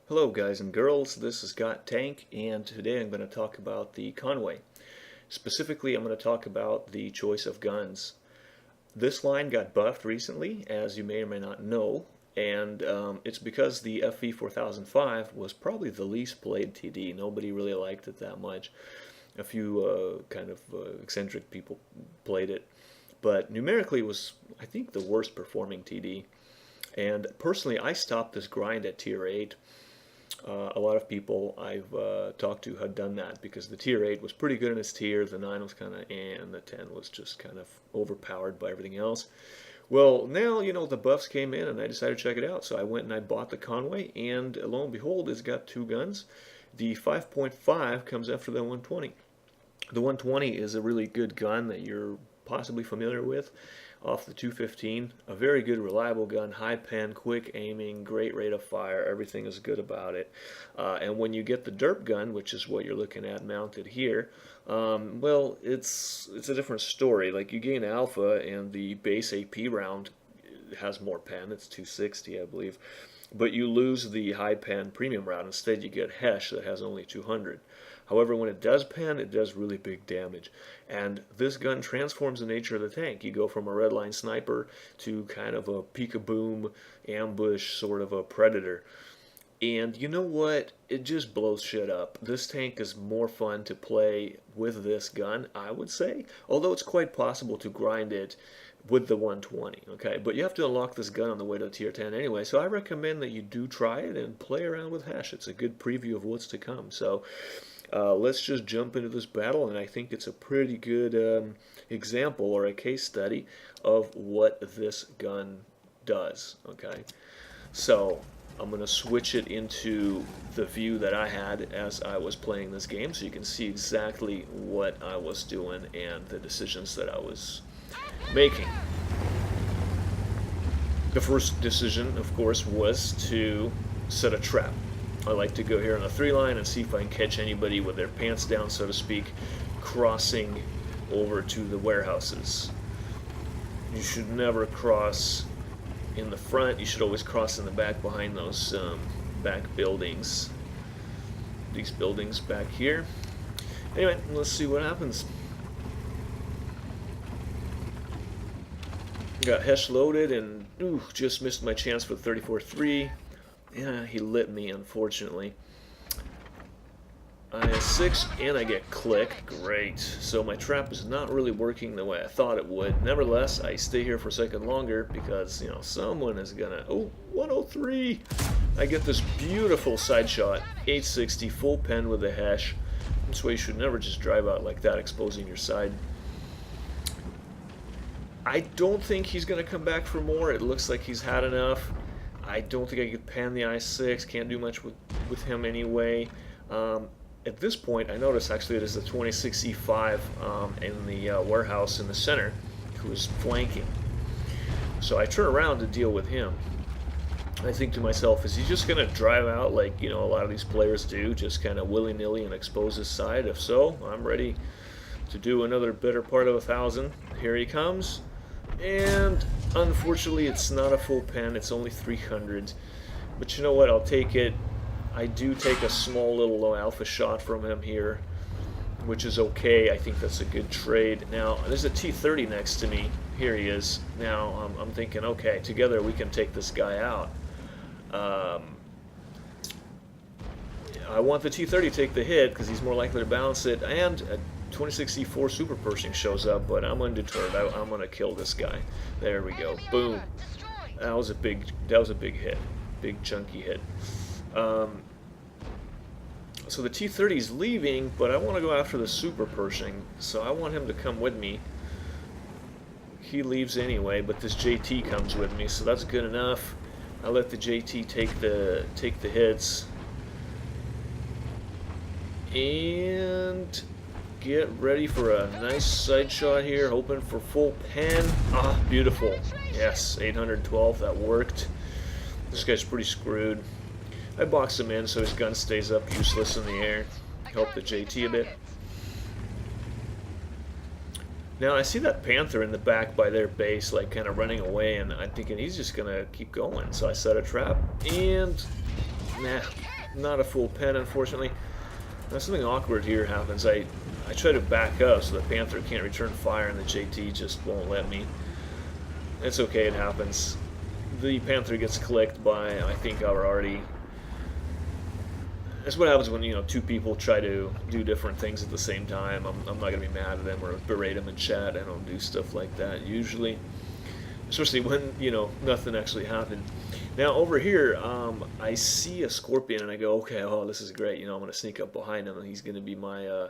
Hello guys and girls, this is Got Tank, and today I'm going to talk about the Conway. Specifically, I'm going to talk about the choice of guns. This line got buffed recently, as you may or may not know, and it's because the FE 4005 was probably the least played TD. Nobody really liked it that much. A few eccentric people played it, but numerically it was, I think, the worst performing TD. And personally, I stopped this grind at tier 8. A lot of people I've talked to had done that because the tier 8 was pretty good in its tier, the 9 was kind of and the 10 was just kind of overpowered by everything else. Well, now, the buffs came in and I decided to check it out. So I went and I bought the Conway, and lo and behold, it's got two guns. The 5.5 comes after the 120. The 120 is a really good gun that you're possibly familiar with off the 215. A very good, reliable gun, high pen, quick aiming, great rate of fire. Everything is good about it. And when you get the Derp gun, which is what you're looking at mounted here, well, it's a different story. Like, you gain alpha, and the base AP round has more pen. It's 260, I believe. But you lose the high pen premium round. Instead, you get Hesh that has only 200. However, when it does pen, it does really big damage. And this gun transforms the nature of the tank. You go from a redline sniper to kind of a peek-a-boom, ambush sort of a predator. And you know what? It just blows shit up. This tank is more fun to play with this gun, I would say. Although it's quite possible to grind it with the 120, okay? But you have to unlock this gun on the way to tier 10 anyway, so I recommend that you do try it and play around with Hesh. It's a good preview of what's to come. So let's just jump into this battle, and I think it's a pretty good example or a case study of what this gun does, okay? So I'm going to switch it into the view that I had as I was playing this game so you can see exactly what I was doing and the decisions that I was making. The first decision, of course, was to set a trap. I like to go here on a 3-line and see if I can catch anybody with their pants down, so to speak, crossing over to the warehouses. You should never cross in the front. You should always cross in the back behind those back buildings. These buildings back here. Anyway, let's see what happens. Got Hesh loaded and just missed my chance for 34-3. Yeah, he lit me, unfortunately. I have 6 and I get click. Great. So my trap is not really working the way I thought it would. Nevertheless, I stay here for a second longer because, someone is gonna... Oh, 103! I get this beautiful side shot. 860, full pen with a Hesh. This way you should never just drive out like that, exposing your side. I don't think he's going to come back for more. It looks like he's had enough. I don't think I could pan the I6. Can't do much with him anyway. At this point, I notice actually it is the 26E5 in the warehouse in the center who is flanking. So I turn around to deal with him. I think to myself, is he just going to drive out like, a lot of these players do, just kind of willy-nilly and expose his side? If so, I'm ready to do another better part of 1,000. Here he comes. And unfortunately, it's not a full pen. It's only 300. But you know what? I'll take it. I do take a small little low alpha shot from him here, which is okay. I think that's a good trade. Now, there's a T30 next to me. Here he is. Now, I'm thinking, okay, together we can take this guy out. I want the T30 to take the hit because he's more likely to balance it, and 26E4 super Pershing shows up, but I'm undeterred. I'm gonna kill this guy. There we go. Boom. That was a big hit. Big chunky hit. So the T30 is leaving, but I want to go after the super Pershing, so I want him to come with me. He leaves anyway, but this JT comes with me, so that's good enough. I let the JT take the hits. And get ready for a nice side shot here, hoping for full pen. Ah, beautiful. Yes, 812, that worked. This guy's pretty screwed. I box him in so his gun stays up useless in the air. Help the JT a bit. Now I see that Panther in the back by their base, like kind of running away, and I'm thinking he's just gonna keep going. So I set a trap, and nah, not a full pen, unfortunately. Now, something awkward here happens. I try to back up so the Panther can't return fire, and the JT just won't let me. It's okay, it happens. The Panther gets clicked by, I think, our already. That's what happens when, you know, two people try to do different things at the same time. I'm not going to be mad at them or berate them in chat. I don't do stuff like that usually. Especially when, you know, nothing actually happened. Now, over here, I see a Scorpion and I go, okay, oh, this is great. You know, I'm going to sneak up behind him and he's going to be my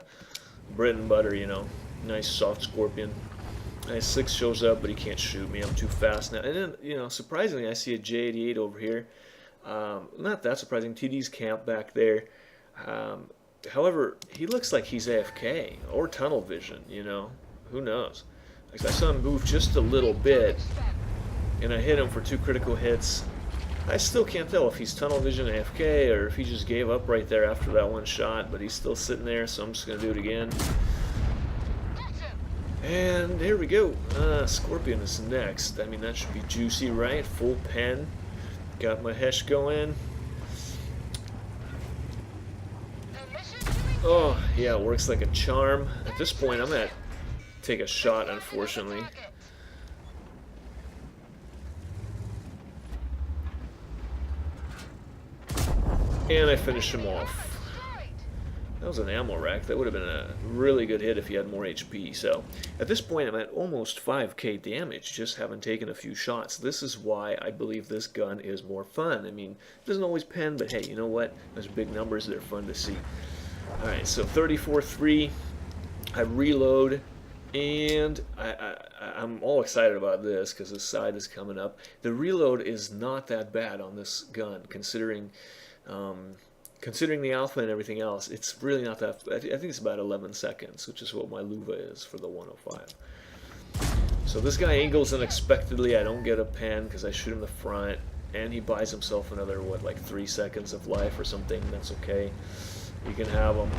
bread and butter, you know. Nice, soft Scorpion. Nice 6 shows up, but he can't shoot me. I'm too fast now. And then, you know, surprisingly, I see a J88 over here. Not that surprising. TD's camp back there. However, he looks like he's AFK or tunnel vision, you know. Who knows? Like, I saw him move just a little bit, and I hit him for 2 critical hits. I still can't tell if he's tunnel vision AFK or if he just gave up right there after that one shot, but he's still sitting there, so I'm just going to do it again. And here we go. Scorpion is next. I mean, that should be juicy, right? Full pen. Got my Hesh going. Oh, yeah, it works like a charm. At this point, I'm going to take a shot, unfortunately. And I finish him off. That was an ammo rack. That would have been a really good hit if he had more HP. So, at this point, I'm at almost 5k damage, just having taken a few shots. This is why I believe this gun is more fun. I mean, it doesn't always pen, but hey, you know what? Those big numbers, they're fun to see. Alright, so 34-3. I reload, and I'm all excited about this because the side is coming up. The reload is not that bad on this gun, considering the alpha and everything else. It's really not that. I think it's about 11 seconds, which is what my Luva is for the 105. So this guy angles unexpectedly. I don't get a pen because I shoot him in the front, and he buys himself another, what, like 3 seconds of life or something. That's okay. You can have them.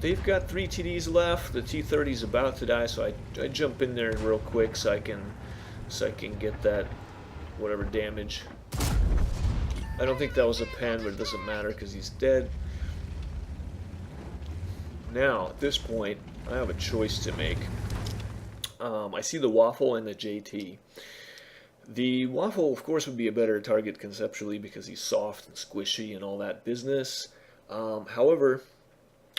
They've got 3 TDs left. The T-30 is about to die, so I jump in there real quick so I can get that whatever damage. I don't think that was a pen, but it doesn't matter because he's dead. Now, at this point, I have a choice to make. I see the Waffle and the JT. The Waffle, of course, would be a better target conceptually because he's soft and squishy and all that business. However,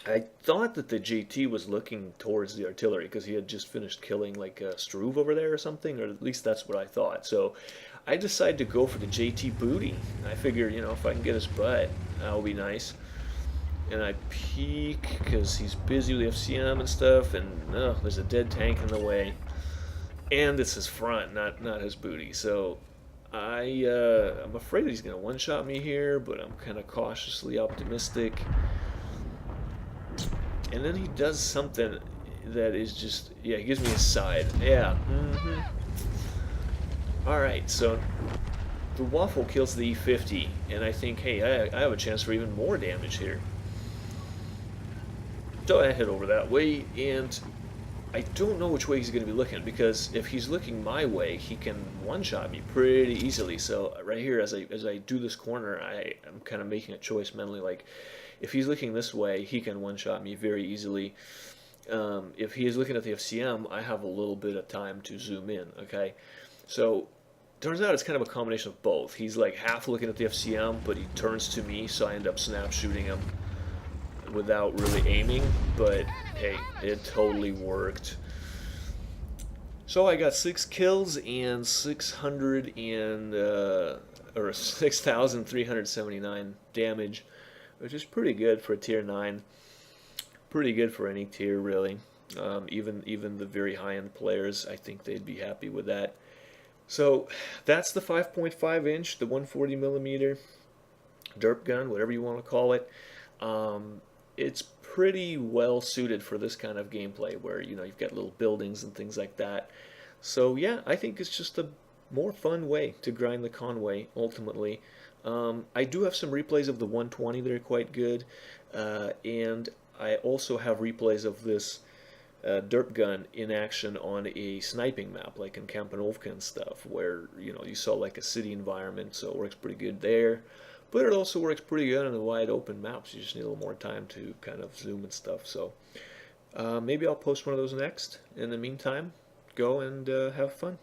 I thought that the JT was looking towards the artillery because he had just finished killing like a Struve over there or something, or at least that's what I thought. So I decided to go for the JT booty. I figure, you know, if I can get his butt, that'll be nice. And I peek because he's busy with the FCM and stuff, and there's a dead tank in the way. And it's his front, not his booty. So I'm afraid that he's going to one-shot me here, but I'm kind of cautiously optimistic. And then he does something that is just, yeah, he gives me a side. Yeah. Alright, so the Waffle kills the E50, and I think, hey, I have a chance for even more damage here. So I head over that way, and I don't know which way he's going to be looking, because if he's looking my way, he can one-shot me pretty easily. So right here, as I do this corner, I'm kind of making a choice mentally, like, if he's looking this way, he can one-shot me very easily. If he is looking at the FCM, I have a little bit of time to zoom in, okay? So, turns out it's kind of a combination of both. He's like half looking at the FCM, but he turns to me, so I end up snap shooting him without really aiming, but hey, it totally worked. So I got 6 kills and 6,379 damage, which is pretty good for a tier 9. Pretty good for any tier, really. Even the very high-end players, I think they'd be happy with that. So that's the 5.5 inch, the 140 millimeter derp gun, whatever you want to call it. It's pretty well suited for this kind of gameplay where, you know, you've got little buildings and things like that. So yeah, I think it's just a more fun way to grind the Conway ultimately. I do have some replays of the 120 that are quite good, and I also have replays of this derp gun in action on a sniping map, like in Kampenovka and stuff, where, you know, you saw like a city environment, so it works pretty good there. but it also works pretty good on the wide open maps. You just need a little more time to kind of zoom and stuff. So maybe I'll post one of those next. In the meantime, go and have fun.